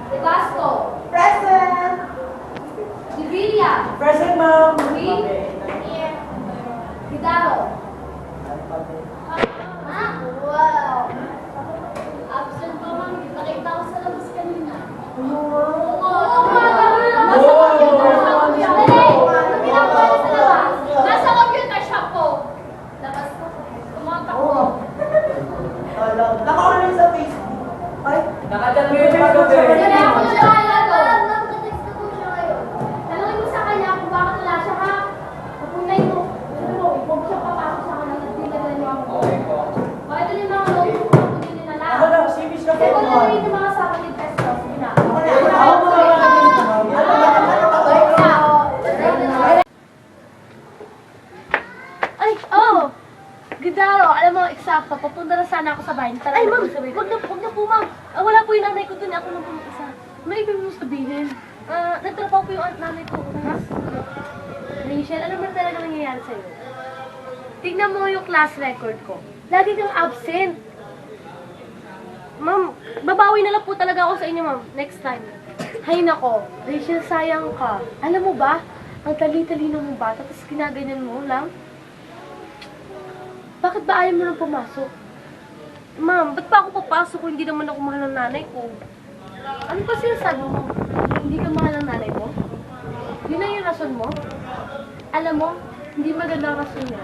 Velasco. Present! Divilla. Present, ma'am! Green. Vidaro. Wow. Absent pa, ma'am. Nakita ko sa labas kanina. Oo, madami lang. Nasa computer shop po siya. Dali! Ginagawa niya sa labas. Nasa computer shop po. Labas ko. Kumontak ko. Naka-online sa Facebook. Ay, Nakadyan mo yung pag-gabi. Kaya ako nalala doon. Nagka-text na po siya ngayon. Tanungin mo sa kanya kung bakit wala siya, ha? Papunay mo. Ano mo, huwag siya papasok sa kanya. Nagpinaglan niyo ako. Okay po. Bakit yung mga notebook na po din nila ako lang, series na po. Kaya ko na rin yung mga sa akin yung pesto. Sige na. Ako na, Ay, oh! Gidaro, alam mo, eksakto, papunta na sana ako sa bahay. Tara, ay, ma'am, wag na po, ma'am. Wala po yung nanay ko dun, ako lang po mag-isa. May ibig mo sabihin? Nagtrapaw po yung nanay ko. Rachel, alam mo na talaga nangyayari sa'yo? Tignan mo yung class record ko. Lagi kang absent. Ma'am, babawi na lang po talaga ako sa inyo, ma'am. Next time. Hay nako, Rachel, sayang ka. Alam mo ba, ang tali-talino mong bata, tapos kinaganyan mo lang. Bakit ba ayaw mo nang pumasok? Ma'am, ba't pa ako papasok kung hindi naman ako mahal ng nanay ko? Ano ba sinasabi mo? Hindi ka mahal ng nanay mo? Yun na yung rason mo? Alam mo, hindi maganda ang rason niya.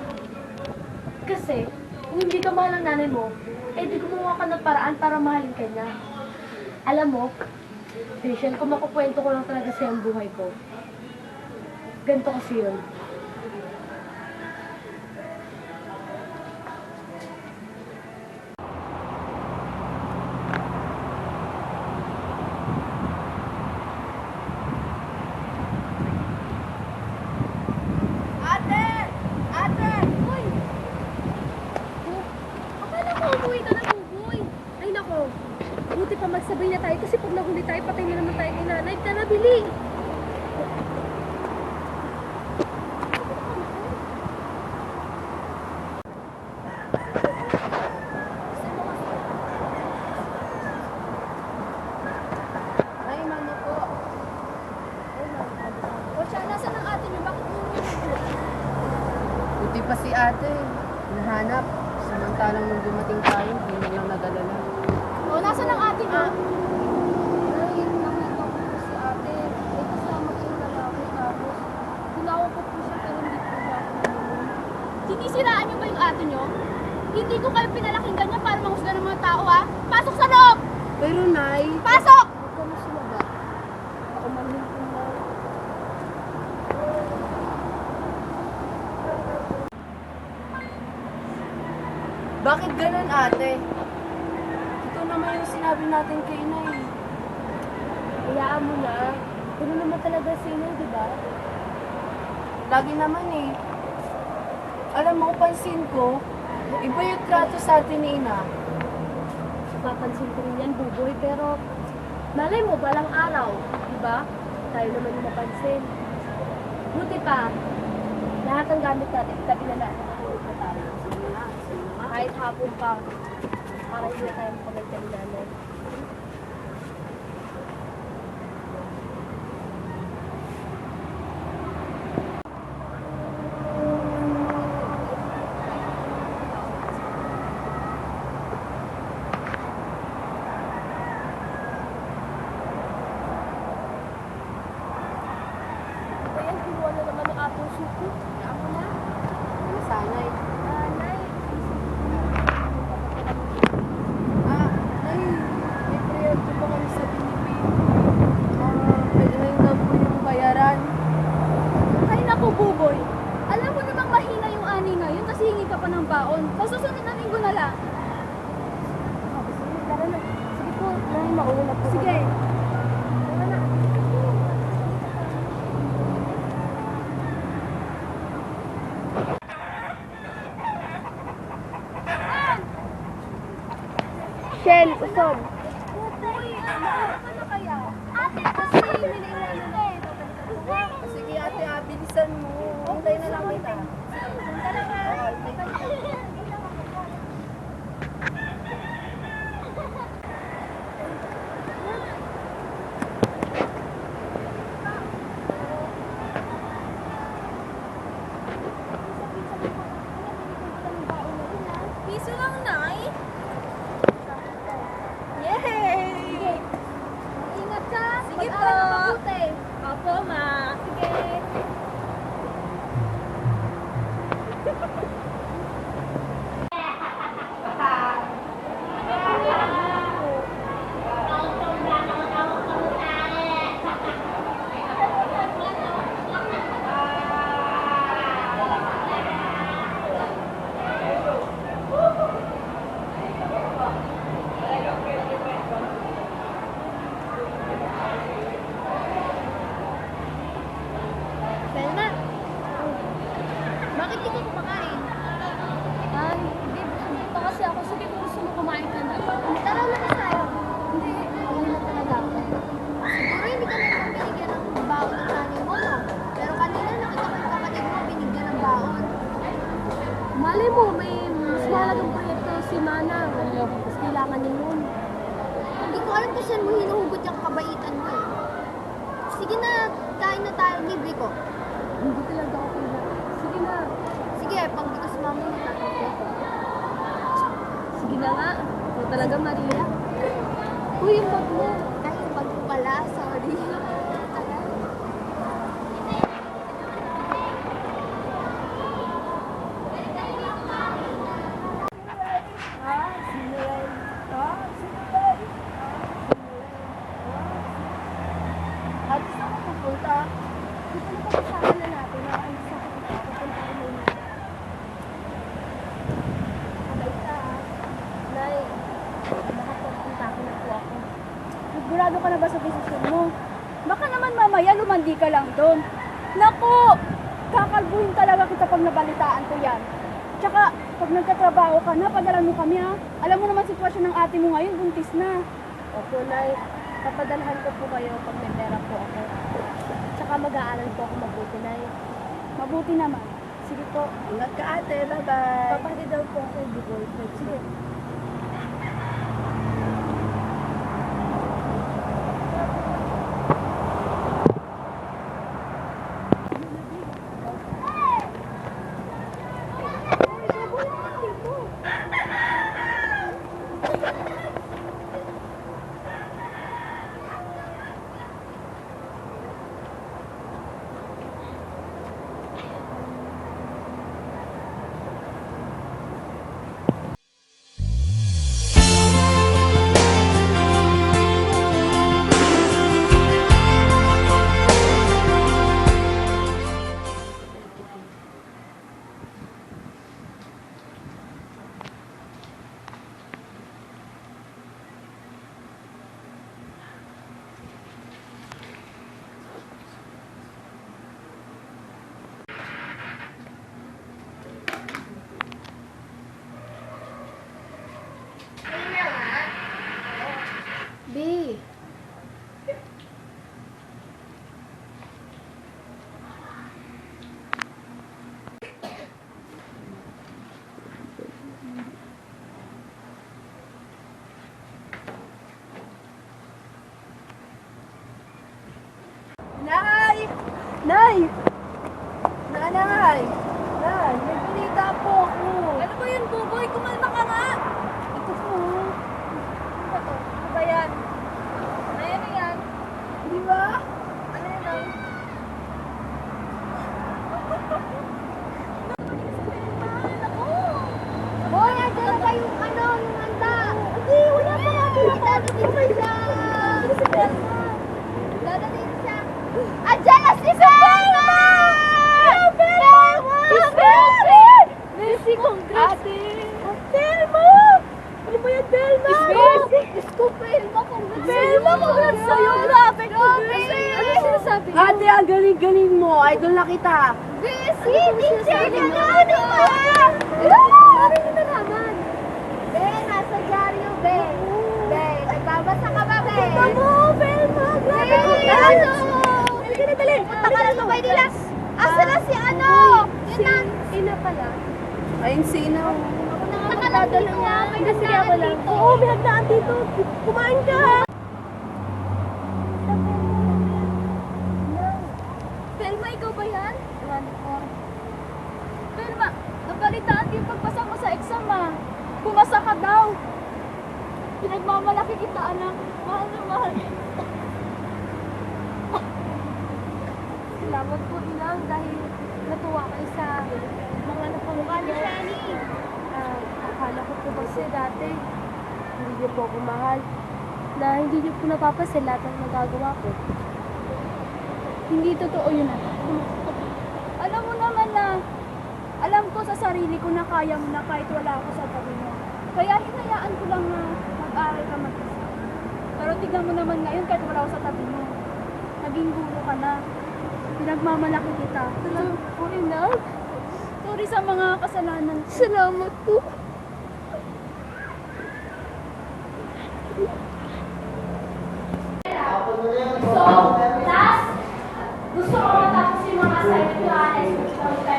Kasi, kung hindi ka mahal ng nanay mo, eh di gumawa ka ng paraan para mahalin ka niya. Alam mo, Rachel, kung makukwento ko lang talaga sa ang buhay ko, ganito kasi yun. Buti pa magsabay na tayo kasi pag nahuli tayo, patay na naman tayo kay nanay. Tara, bili! Ay, mama po. O siya, nasaan ang ate niyo? Bakit mo buti pa si ate. Nahanap. Samantalang nung dumating tayo, hindi na lang nadalala. O, nasaan ang ate niyo? Ay, nakita ko po si ate. May kasama po yung lalaki. Tapos, tinawag ko po siya pero hindi po siya ako naman. Sinisiraan niyo ba yung ate niyo? Hindi ko kayo pinalaking ganyan para mahusga ng mga tao, ha? Pasok sa loob! Pero, Nay, Pasok! huwag ka na sumaba. Ako manin po na. Bakit ganun, ate? Ito naman yung sinabi natin kay Inay. Hayaan mo na. Ano naman talaga si Inay, di ba? Lagi naman eh. Alam mo, pansin ko, iba yung trato sa atin ni Ina. Papansin ko rin yan, buboy, pero malay mo, balang araw, di ba? Tayo naman yung mapansin. Buti pa, lahat ng gamit natin, itabi na natin natulog na tayo. Kahit hapon pa, para hindi na tayo makabalik ni nanay. Ayan, kinuha na naman ng atong suko. Ako na. Ano sana eh. Nanay, Nay, may proyekto pa kami sa Pinipin. Pwede na yung daw po yung bayaran. ay naku, buboy. Alam mo namang mahina yung ani ngayon kasi hingi ka pa ng baon. Pasusunod na linggo na lang. Tara na. Sige po, Nay, mauna po. Sige. Tara na. Shell, usog. Buboy, ano kaya? Ate, kasi may naiwanan eh. Sige ate, bilisan mo. Hintay na lang kita. Tara na. Mag-aaral ka mabuti. Opo, ma. Sige. Selma, bakit di ka kumakain? Ay, hindi. Busog pa kasi ako. Sige, kung gusto mo kumain ka na. Tara na tayo. Hindi, okay na talaga ako. Siguro hindi ka naman binigyan ng baon ng nanay mo, no? Pero kanina nakita ko yung kapatid mo binigyan ng baon. Malay mo, may mas mahalagang proyekto si Manang. Mas kailangan niya yun. Hindi ko alam kung saan mo hinuhugot yung kabaitan mo eh. Sige na, kain na tayo, libre ko. Hindi talaga ako kailangan. Sige na. Sige, pag di ka sumama, magtatapos ako. Sige na nga. Ikaw talaga, Maria. Uy, yung bag mo. Ay, pag ko pala, sorry. At saan ka pupunta? Dito na pag-usapan na natin na ang sa pupunta ko na Abay ka. Nay, baka pagpunta ko na po ako. Sigurado ka na ba sa desisyon mo? Baka naman mamaya lumandi ka lang doon. Naku! Kakalbuhin talaga kita pag nabalitaan ko yan. Tsaka, pag nagtatrabaho ka na, padalan mo kami ha. Alam mo naman sitwasyon ng ate mo ngayon, buntis na. Opo, Nay. Papadalhan ko po kayo pag may pera po ako. Tsaka mag-aaral po ako mabuti, Nay. Mabuti naman. Sige po. Ingat ka ate, bye-bye. Papahali daw po ako yung boyfriend. Sige. B. Nay! Nay! Nanay! Nay, may balita po ako. Ano ba yun, Buboy? Kumalma ka nga! Ito po. Ano ba to? Ano ba yan? Ano yan? Di ba? Ano yan ang? Hoy, andyan na ba yung ano, yung handa? Hindi, wala pa nga. Dadating siya. Dadating siya. Andyan na si Belma! Belma! Mercy, congrats! Belma! Ano ba yan, Belma? Diyos ko, Belma, congrats. Belma, congrats sa'yo! Grabe, congrats sa'yo! Ano sinasabi niyo? Ate, ang galing-galing mo. Idol na kita. Busy, teacher ka na, ano ba? Paano nyo nalaman? Be, nasa dyaryo, Be. Be, nagbabasa ka ba, Be? Punta mo, Belma. Grabe ko ano? Sige na, dali. Punta ka na sa Maynila. Asa na si ano? Yun na. Ina pala. Ayun, sino? Ako na nga magdadala niya. May Sige, ako lang. dito. Oo, may hagdaan dito. Kumain ka, ha? Belma, ikaw ba yan? Belma, nabalitaan ko yung pagpasa mo sa exam, ah. Pumasa ka daw. Pinagmamalaki kita, anak. Mahal na mahal. Salamat po, Inang, dahil natuwa kayo sa mga napamukha ni Shani. Akala ko po kasi dati, hindi niyo po ako mahal. Na hindi niyo po napapasin lahat ng nagagawa ko. Hindi totoo yun, anak. Alam mo naman na, alam ko sa sarili ko na kaya mo na kahit wala ako sa tabi mo. Kaya hinayaan ko lang na mag-aral ka mag-isa. Pero tignan mo naman ngayon kahit wala ako sa tabi mo. Naging guro ka na. Pinagmamalaki kita. Salamat po, Inang. Sorry sa mga kasalanan ko. Salamat po. So, last, gusto ko matapos yung mga assignment ko, Alex.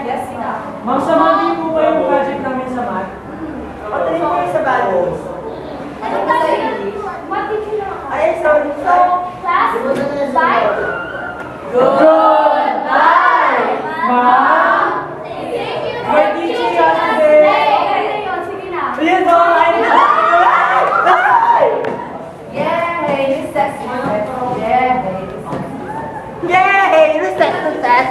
Yes, ka. Ma'am, samahin po ba yung project namin sa math? Patayin ko yung sa balos. Ano tayo yun? What did you know? Ay, sorry, So, sorry. class, bye. Goodbye! Ma'am! Thank you for We're teaching teaching us us today. today. Okay na yun, sige na. Please don't like Yay! Sexy. Yay! Respect to test.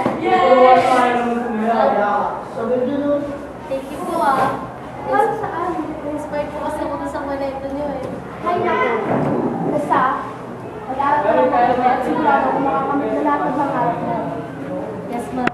Thank you po Para saan? Inspired po kasi ako sa kwento niyo eh. Hay naku. Basta, mag-aaral ko lang ako at sigurado ako makakamit na lahat ng pangarap mo. Yes, ma'am.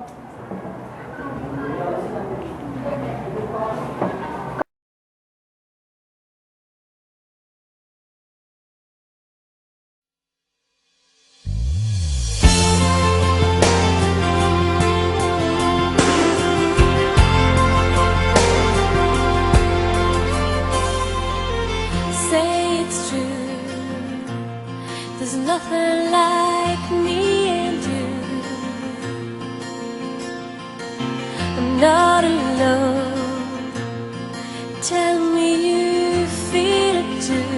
Say it's true. There's nothing like me and you. I'm not alone. Tell me you feel it too.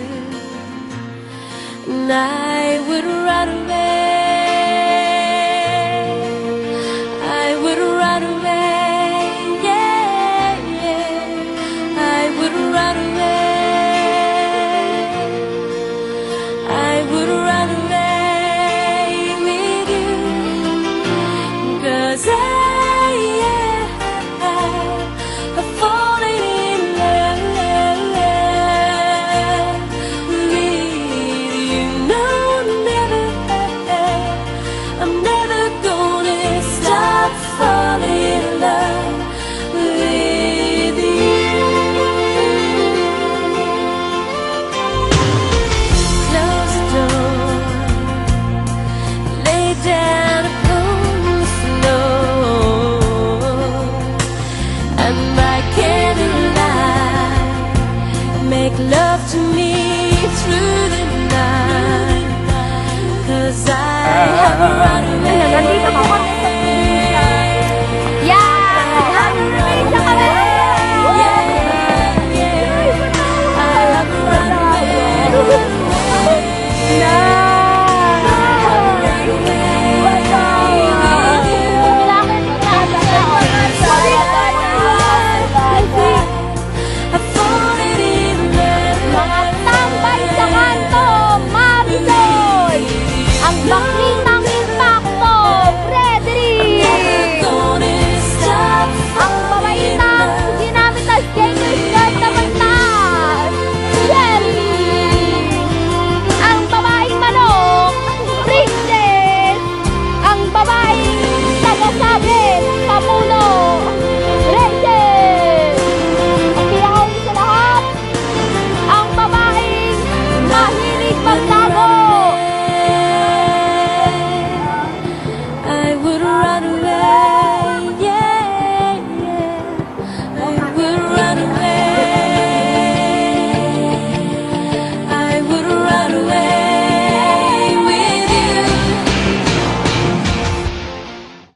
And I would run away. I would run away. Yeah, yeah. I would run away. I would run away with you, 'cause I've fallen in love with you. No, I'm never gonna stop falling in love with you. Close the door, lay down upon the floor, and by candlelight, make love to me through the night. 'Cause I have run away.